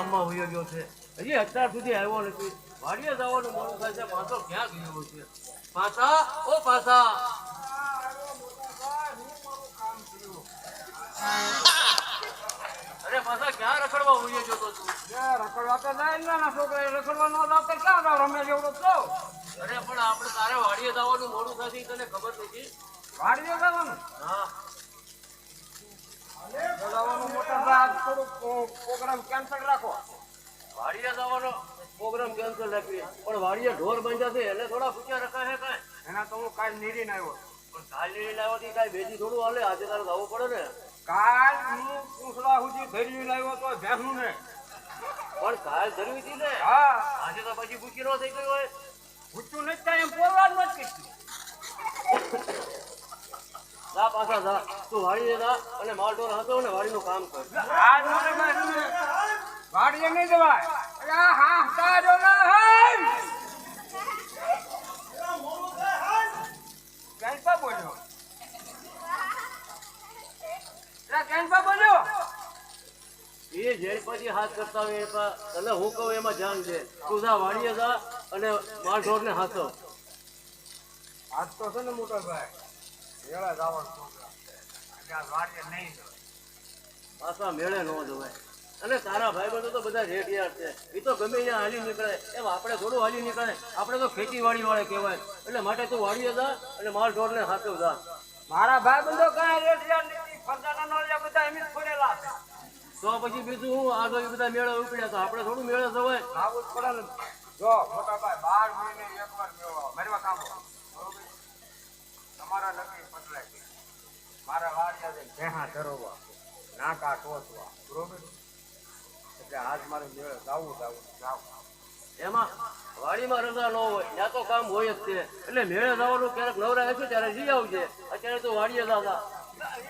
ગામમાં વયો ગયો છે હજી અત્યાર સુધી આવ્યો નથી વાડીએ જવાનું મોડું થાય છે પાછો ક્યાં ગયો છે પાછા ઓ પાછા અરે પાછા ક્યાં રખડવા વયો ગયો તો તું રખડવા તો જાય ના છોકરા રખડવા ન જાવ તો ક્યાં જાવ રમે જેવડો તો અરે પણ આપણે તારે વાડીએ જવાનું મોડું થશે તને ખબર નથી વાડીએ જવાનું હા જવાનું મોટા ભાઈ થોડું પ્રોગ્રામ કેન્સલ રાખો વાડીએ જવાનો પ્રોગ્રામ કેન્સલ રાખીએ પણ વાડીએ ઢોર બાંધ્યા છે એટલે થોડા પૂછ્યા રખાય છે કાંઈ એના તો હું કાલ નીરીને આવ્યો પણ કાલ નીરી લાવવાથી કાંઈ બેજી થોડું હાલે આજે તારે જવું પડે ને કાલ હું પૂછડા સુધી ધરી લાવ્યો તો ભેંસું ને પણ કાલ ધરવી હતી ને હા આજે તો પછી ભૂખી ન થઈ ગઈ હોય પૂછ્યું નથી થાય એમ બોલવા જ નથી જા પાછા જા તું વાડીએ જા અને માલ ઢોર હતો ને વાડીનું કામ કર આજ મોટે ભાઈ વાડીએ નહીં જવાય અરે હા તારો ના કેન્સા બોલ્યો કેન્સા બોલ્યો એ જેલ પછી હાથ કરતા હોય તને હું કહું એમાં ધ્યાન દે તું જા વાડીએ જા અને માલ ઢોર ને હાથો આજ તો છે ને મોટા ભાઈ વેળા જવાનું પ્રોગ્રામ આજ વાડીએ નહીં પાછા મેળે ન જવાય અને તારા ભાઈબંધો તો બધા રેડિયાર છે એ તો ગમે ત્યાં હાલી નીકળે એમ આપણે થોડું હાલી નીકળે આપણે તો ખેતીવાડી વાળા કહેવાય એટલે માટે તું વાડીએ જા અને માલ ઢોર ને હાથો જા મારા ભાઈ બંધો કઈ રેડિયા નથી ફરજાના નોળિયા બધા એમ જ પડેલા છે તો પછી બીજું હું આગળ એ બધા મેળા ઉપડ્યા તો આપણે થોડું મેળે જવાય આવું જ પડે ને જો મોટા ભાઈ 12 મહિને એકવાર મેળો મારવા કામ બરોબર તમારા નક્કી બદલાય મારા વાડિયા દે ભેહા ધરવા નાકા ટોસવા બરોબર એટલે આજ મારે મેળે જાવું એમાં વાડીમાં રજા ન હોય ત્યાં તો કામ હોય જ છે એટલે મેળે જવાનું ક્યારેક નવરા હશે ત્યારે જઈ આવજે અત્યારે તો વાડીએ દાદા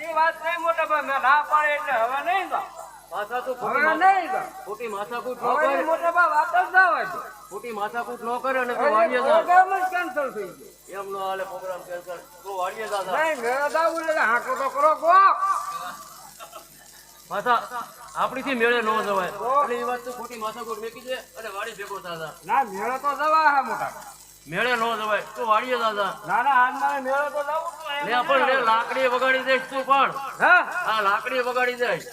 એ વાત નહીં મોટા ભાઈ મેં ના પાડે એટલે હવે નહીં જાવ પાછા તું હવે નહીં જાવ ખોટી માથાકૂટ ન હવે કરે મોટા ભાઈ વાત જ ના હોય તો ખોટી માથાકૂટ ન કરે અને તું વાડીએ જા પ્રોગ્રામ જ કેન્સલ થઈ ગયો એમ ન હાલે પ્રોગ્રામ કેન્સલ તું વાડીએ દાદા નહીં મેળે જાવું એટલે હાંકો તો કરો કોક પાછા આપણીથી મેળે ન જવાય એટલે એ વાત તું ખોટી માથાકૂટ મેકી દે અને વાડી ભેગો દાદા ના મેળે તો જવા હે મોટા મેળે ન જવાય તું વાડીએ દાદા ના ના આજ મારે મેળે તો જવું લે પણ લે લાકડી વગાડી દઈશ તું પણ હા હા લાકડી વગાડી દઈશ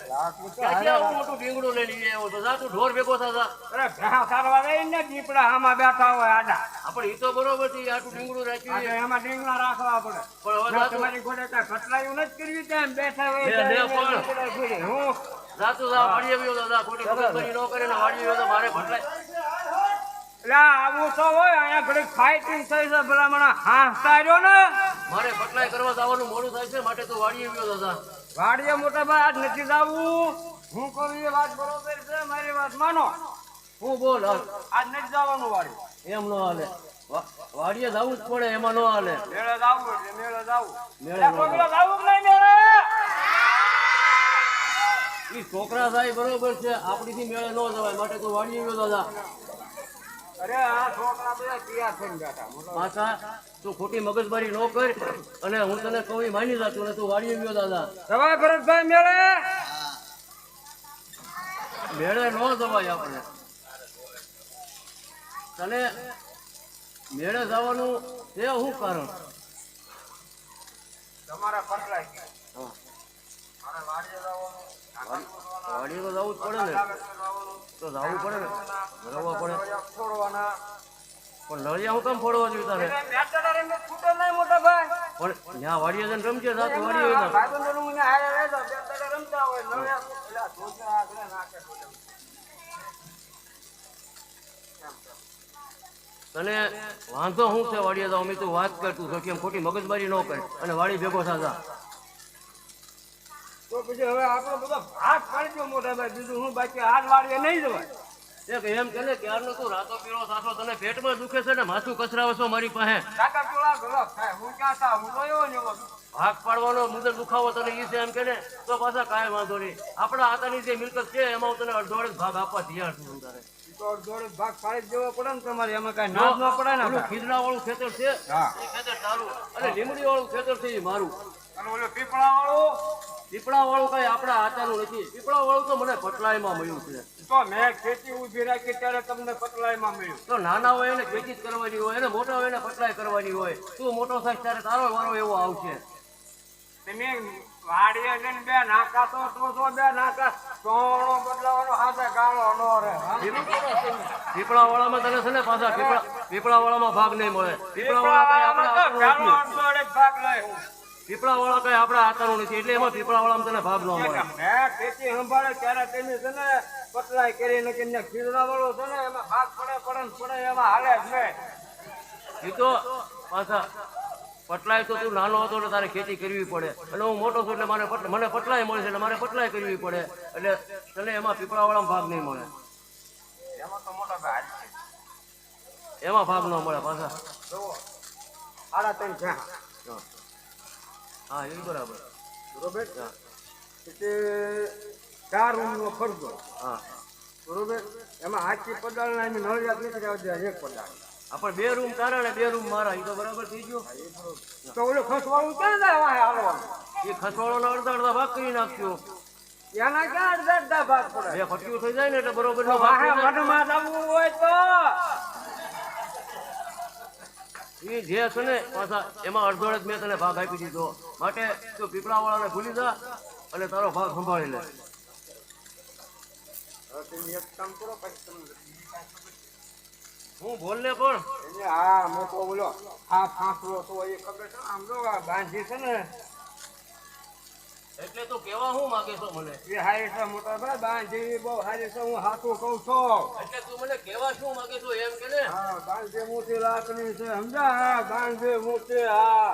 ક્યાંથી આવું મોટું ડીંગડું લઈ લઈએ તો જા તું ઢોર ભેગો થતા અરે ભેંસ સારવા રહી ને દીપડા આમાં બેઠા હોય આડા આપણે એ તો બરોબર છે આટલું ડીંગડું રાખ્યું આજે એમાં ડીંગણા રાખવા પડે પણ હવે ના તમારી ઘોડે કાંઈ ખટલાયું નથી કરવી તેમ બેઠા હોય લે, લે, પણ. હું જાતું જા વાડીએ ગયો દાદા ખોટી મગજમારી ન કરે ને વાડીએ ગયો તો મારે ભટલાય એટલે આવું તો હોય અહીંયા ઘડી ફાઇટિંગ થઈ છે ભલામણા હાંસતા રહ્યો ને મારે ભટલાય કરવા જવાનું મોડું થાય છે માટે તું વાડીએ ગયો દાદા વાડીએ મોટા ભાઈ આજ નથી જવું હું કહું એ વાત બરોબર છે મારી વાત માનો હું બોલ હાલ આજ નથી જવાનું વાડી એમ ન હાલે વાડીએ જવું જ પડે એમાં ન હાલે મેળે જાવું એટલે મેળે જાવું મેળે એટલે છોકરા જાવું કે નહીં મેળે ઈ છોકરા થાય બરોબર છે આપણીથી મેળે ન જવાય માટે તું વાડીએ ગયો દાદા અરે આ છોકરા બધા તૈયાર થઈને બેઠા મોટા પાછા તું ખોટી મગજમારી ન કર અને હું તને કહું ઈ માની જાતું ને તું વાડીએ ગયો દાદા જવાય ભરતભાઈ મેળે મેળે ન જવાય આપણે તને મેળે જવાનું તે શું કારણ તમારા પટલાય હા. મારે વાડીએ જવાનું વાડીએ તો જવું જ પડે ને તો જવું પડે ને રવા પડે છોડવાના પણ નળિયા હું કામ ફોડવા જોઈએ તારે છૂટે નહીં મોટા ભાઈ પણ ત્યાં વાડીએ જઈને રમજે જાતું વાડીએ જઈને. ભાઈબંધોનું મને હારે રહેજો બે દાડા રમતા હોય નળિયા પેલા ધોતિયા આગળ નાખે તને વાંધો શું છે વાડીએ જાવ મેં તું વાત કર તું કેમ ખોટી મગજમારી ન કર અને વાડી ભેગો થાજા તો પછી હવે આપણો બધો ભાગ પાડજો મોટા ભાઈ બીજું હું બાકી હાથ વાળીએ નહીં જવાય એક એમ કે ને ક્યારનો તું રાતો પીળો થાશો તને પેટમાં દુખે છે ને માથું કચરાવે છો મારી પાસે કાકા ટોળા ગલત થાય હું ક્યાં થા હું તો એવો ને એવો ભાગ પાડવાનો મુદ્દે દુખાવો તને ઈ છે એમ કે ને તો પાછા કાંઈ વાંધો નહીં આપણા હાથની જે મિલકત છે એમાં હું તને અડધો અડધ ભાગ આપવા તૈયાર છું તારે તો જોડે ભાગ પાડી દેવો પડે ને તમારે એમાં કાંઈ નાશ ન પડે ને ઓલું ખીજડા વાળું ખેતર છે હા એ ખેતર તારું અને લીમડી વાળું ખેતર છે એ મારું અને ઓલો પીપળા વાળો પીપળા વાળું કઈ આપણા હાથાનું નથી પીપળા વાળું તો મને પટલાઈમાં મળ્યું છે તો મેં ખેતી ઊભી રાખી ત્યારે તમને પટલાઈમાં મળ્યું. તો નાના હોય એને ખેતી જ કરવાની હોય અને મોટા હોય એને પટલાય કરવાની હોય. તું મોટો થાય ત્યારે તારો વારો એવો આવશે. તમે વાડીએ જઈને બે નાકા તો બે નાકા સોણો બદલાવાનો હાથે ગાળો નો રે. પીપળાવાળામાં તને છે ને પાછા પીપળાવાળામાં ભાગ નહીં મળે. પીપળાવાળા ભાગ લઈ પીપળાવાળા કઈ આપણા આતાનું નથી એટલે એમાં પીપળાવાળામાં તને ભાગ ન મળે. મેં ખેતી સંભાળે ત્યારે તમે છે ને પટલાઈ કરી નાખીને ખીરડા વાળો છે ને એમાં ભાગ પડે એમાં હાલે જ નહીં. એ તો પાછા પટલાય તો તું નાનો હતો એટલે તારે ખેતી કરવી પડે અને હું મોટો છું એટલે મને પટલાય મળે છે એટલે મારે પટલાય કરવી પડે એટલે તને એમાં પીપળાવાળામાં ભાગ નહીં મળે. એમાં તો મોટા ભાઈ એમાં ભાગ ન મળે પાછા. જુઓ 3.5 છે. હા એ બરાબર. બરોબર. એટલે 4 રૂમનો ખર્ચો. હા બરોબર. એમાં આખી પડાળના એમ નળિયા નીકળી આવશે એક પડાળ. આપણે 2 રૂમ તારા ને 2 રૂમ મારા એ તો બરાબર થઈ ગયું. તો ઓલું ખસવાળું ક્યાં જાય વાહે હાલવાનું? એ ખસવાળોના અડધા ભાગ કરી નાખ્યો. એના ક્યાં અડધા ભાગ પડે? 2 ફટક્યું થઈ જાય ને એટલે બરોબર નો વાહે ભાગ વનમાં જવું હોય તો એ જે છે ને પાછા એમાં અડધો જ મેં તને ભાગ આપી દીધો માટે તું પીપળાવાળાને ભૂલી જા અને તારો ભાગ સંભાળી લે. એક કામ કરો પછી તમને હું બોલ ને પણ એટલે હા મોટો બોલો આ ફાંસલો તો એ ખબર છે આમ જો આ બાંધી છે ને એટલે તું કેવા હું માંગે છો મને? એ હારી છે મોટા ભાઈ બાંધી બહુ હારી છે હું હાથું કહું છું. એટલે તું મને કેવા શું માંગે છો એમ કે ને? હા બાંધી મોટી લાકડી છે સમજા હા બાંધી મોટી હા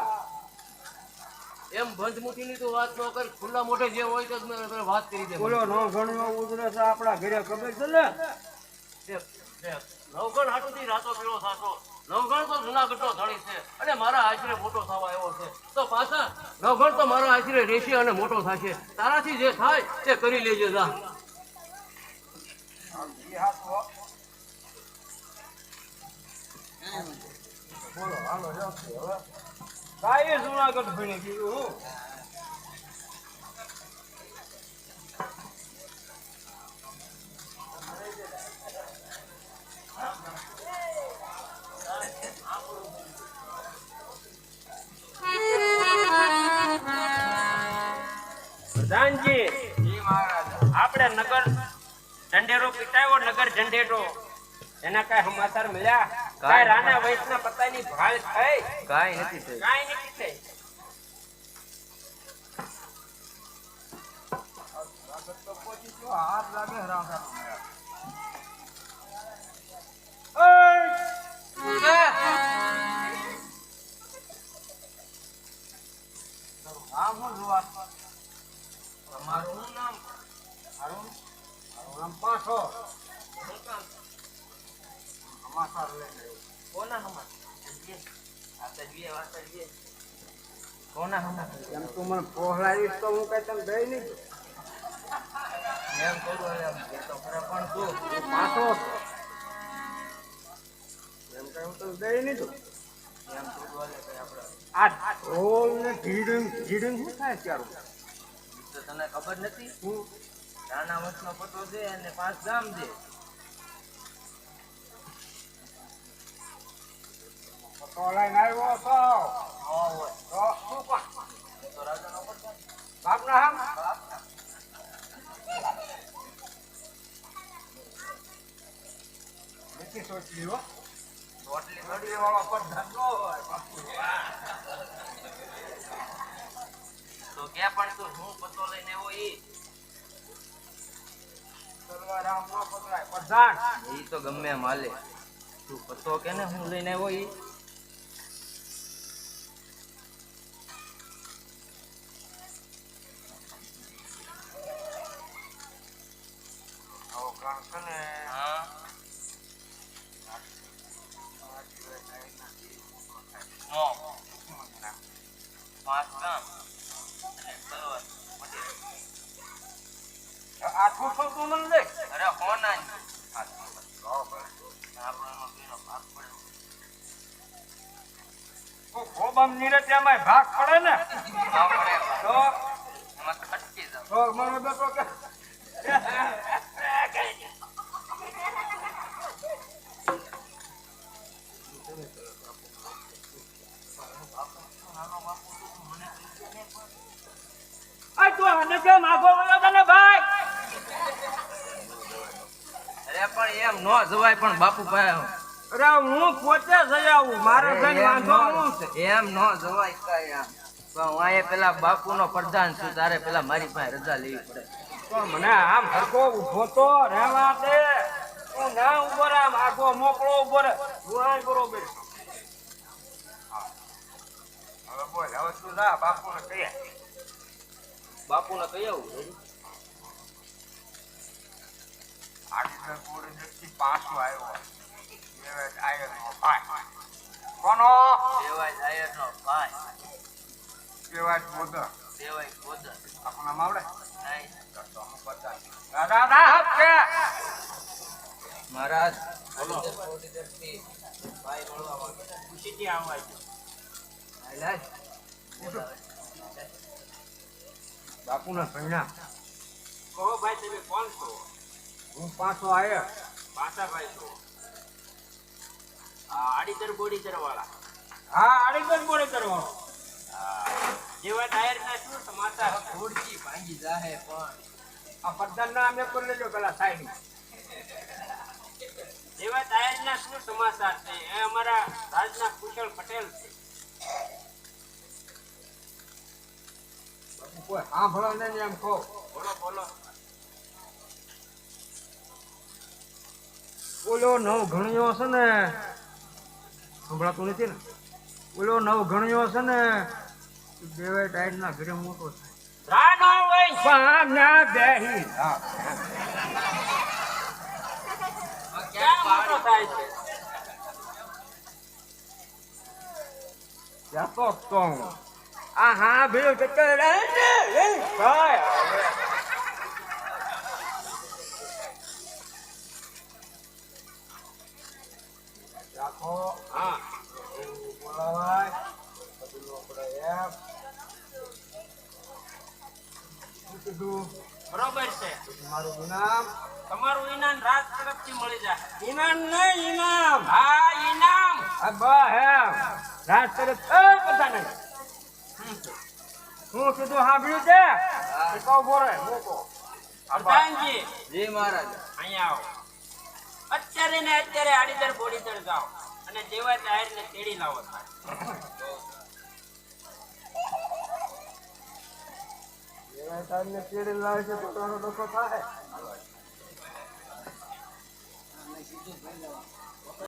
એમ ભંજમુઠીની તું વાત ન કર. ખુલ્લા મોઢે જે હોય તો જ મેં તને વાત કરી દે. બોલો નો ઘણો ઉતરે છે આપણા ઘરે ખબર છે ને નવગણ હાટુથી રાતો પીળો થાતો. નવગણ તો જુનાગઢનો ધણી છે અને મારા આશરે મોટો થવા આવ્યો છે. તો પાછા નવગણ તો મારા આશરે રહેશે અને મોટો થશે. તારાથી જે થાય તે કરી લેજે જા. બોલો હાલો હવે કાંઈ જુનાગઢ ભણી ગયું હું પ્રધાનજી આપણે નગર ઝંડેરો પીટાયો નગર ઝંડેરો એના કઈ સમાચાર મળ્યા? કાંઈ રાણા વૈષ્ણવ પતાની ભાળ થઈ? કાંઈ નથી થઈ. કાંઈ નથી થઈ. હાથ લાગે રાણા નામ શું જોવા? મારું નામ મારું નામ પાછો સમાચાર લઈને કોના હમા આ તો જોઈએ વાત કરીએ. કોના હમા એમ તું મને પહોળાવીશ તો હું કઈ તને દઈ નહીં એમ કરું એમ તો ખરા પણ તું પાછો એમ કઈ હું તને દઈ નહીં તું એમ કરું કઈ આપણે આ ઢોલ ને ઢીડંગ શું થાય ત્યારે તો તને ખબર નથી? હું રાણા વંશનો પટો છે અને 5 ગામ છે. પતો લઈને આવ્યો તો હોય તો શું પણ તો રાજાનો પટો બાપના હામ નથી સોચી હો રોટલી ઘડી વાળો પદ્ધત ન હોય બાપુ તો ક્યાં પણ તું હું પતો લઈને આવ્યો ઈ તલવારામ ન પકડાય પ્રધાન ઈ તો ગમે એમ હાલે. તું પતો કે ને હું લઈને આવ્યો ઈ આવો કામ છે ને હા 5 ગામ અને તલવાર આ ઠોઠો તું મને દે અરે કોના આપણો બેનો ભાગ પડ્યો. તો ગોબમ નીરત્યામાં ભાગ પડે ને ભાગ પડે તો એમાં ખટકી જાવ. તો મારો બેટો કે દેખે માગો બોલો તને ભાઈ. અરે પણ એમ નો જવાય પણ બાપુ ભાઈ અરે હું પોતે જઈ આવું મારે જઈને વાંધો હું છે. એમ નો જવાય કાંઈ આમ પણ હું અહીંયા પેલા બાપુનો પ્રધાન છું તારે પેલા મારી પાસે રજા લેવી પડે તો મને આમ હરકો ઉભો તો રહેવા દે. તું ના ઉભો રહે આમ આગો મોકળો ઉભો રહે. હું આ બરોબર. હવે બોલ હવે તું જા બાપુને કહે. બાપુને કહી આવું આડી પૂરી વ્યક્તિ પાછો આવ્યો. દેવાય આયરનો ભાઈ. કોનો? દેવાય જાયરનો ભાઈ દેવાય બોદર. દેવાય ગોદર આપણું નામ આવડે? નહીં તો હું બધા દાદા દા હપકે. મહારાજ બોલો. ભાઈ મળવા માંગે ખુશીથી આવવા છે. હાલ બાપુના સૈના. કહો ભાઈ તમે કોણ છો? હું પાછો આવ્યો. પાછા ભાઈ છો આડીદર બોડીદર વાળા હા આડી બોલે કરવાનો. જેવા ટાયર ના શું સમાચાર છે? ખોડકી ભાંગી જાહે પણ આ પદ્ધત ના અમે કરી લેજો પેલા સાઈડ. જેવા ટાયર ના શું સમાચાર છે? એ અમારા રાજના કુશળ પટેલ છે. બાપુ કોઈ સાંભળો ને એમ કહો. બોલો બોલો. ઓલો નવ ઘણીઓ છે ને સંભળાતું નથી ને. ઓલો નવ ઘણીઓ છે ને દેવાય ટાઈડ ના ઘરે મોટો છે. રાનો હોય પણ ના બેહી. હા ક્યાં મોટો થાય છે? જાતો તો હું. આ હા ભીડ ચક્કર રહે ને એ ભાઈ. જાતો હા બોલાવાય બધું આપણે એમ શું કીધું. બરોબર છે. મારું ઇનામ. તમારું ઇનામ રાજ તરફથી મળી જાય. ઇનામ નહીં ઇનામ. હા ઇનામ. આ બા એમ રાજ તરફ બધા નહીં. હું કીધું સાંભળ્યું છે. કહો બોરે મોકો. પ્રધાનજી જી મહારાજ અહીંયા આવો. અત્યારે ને અત્યારે આડીદર બોડીદર જાઓ અને જેવા ટાયર ને તેડી લાવો. એવા ટાઈમને ચીડી લાવે છે તો તારો ડખો થાય.